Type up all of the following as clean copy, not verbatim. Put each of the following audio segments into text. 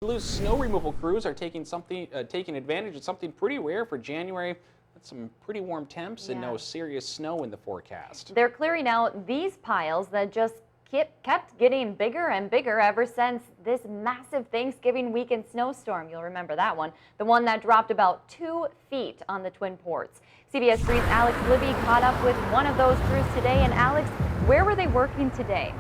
Duluth snow removal crews are taking advantage of something pretty rare for January. That's some pretty warm temps and no serious snow in the forecast. They're clearing out these piles that just kept getting bigger and bigger ever since this massive Thanksgiving weekend snowstorm. You'll remember that one, the one that dropped about 2 feet on the Twin Ports. CBS 3's Alex Libby caught up with one of those crews today. And Alex, where were they working today?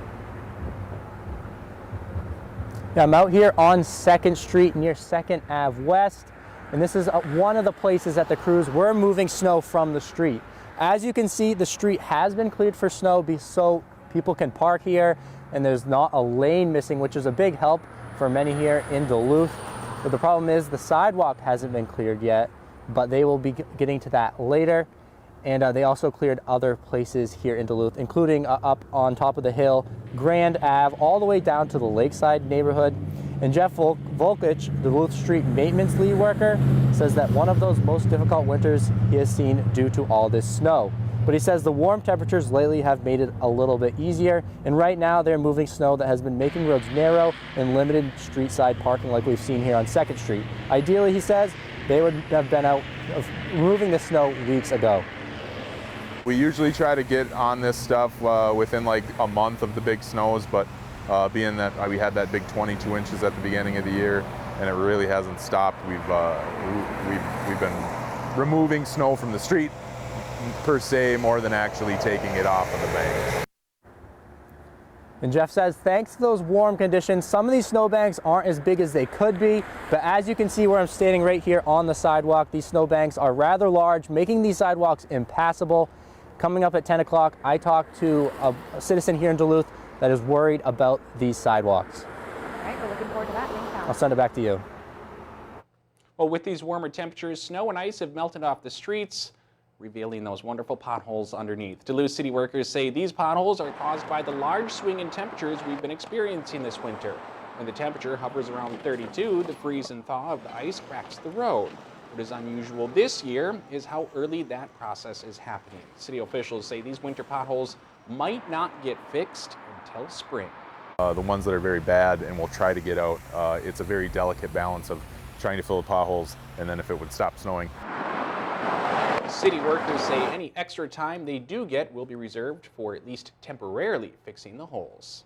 Yeah, I'm out here on 2nd Street near 2nd Ave West, and this is one of the places that the crews were moving snow from the street. As you can see, the street has been cleared for snow so people can park here, and there's not a lane missing, which is a big help for many here in Duluth. But the problem is the sidewalk hasn't been cleared yet, but they will be getting to that later. And they also cleared other places here in Duluth, including up on top of the hill, Grand Ave, all the way down to the Lakeside neighborhood. And Jeff Volkich, Duluth Street maintenance lead worker, says that one of those most difficult winters he has seen due to all this snow. But he says the warm temperatures lately have made it a little bit easier. And right now they're moving snow that has been making roads narrow and limited street side parking like we've seen here on 2nd Street. Ideally, he says, they would have been out removing the snow weeks ago. We usually try to get on this stuff within like a month of the big snows, but being that we had that big 22 inches at the beginning of the year and it really hasn't stopped, we've been removing snow from the street per se more than actually taking it off of the bank. And Jeff says thanks to those warm conditions, some of these snowbanks aren't as big as they could be, but as you can see where I'm standing right here on the sidewalk, these snowbanks are rather large, making these sidewalks impassable. Coming up at 10 o'clock, I talked to a citizen here in Duluth that is worried about these sidewalks. All right, we're looking forward to that. Thanks, Alex. I'll send it back to you. Well, with these warmer temperatures, snow and ice have melted off the streets, revealing those wonderful potholes underneath. Duluth city workers say these potholes are caused by the large swing in temperatures we've been experiencing this winter. When the temperature hovers around 32, the freeze and thaw of the ice cracks the road. What is unusual this year is how early that process is happening. City officials say these winter potholes might not get fixed until spring. The ones that are very bad and we'll try to get out, it's a very delicate balance of trying to fill the potholes and then if it would stop snowing. City workers say any extra time they do get will be reserved for at least temporarily fixing the holes.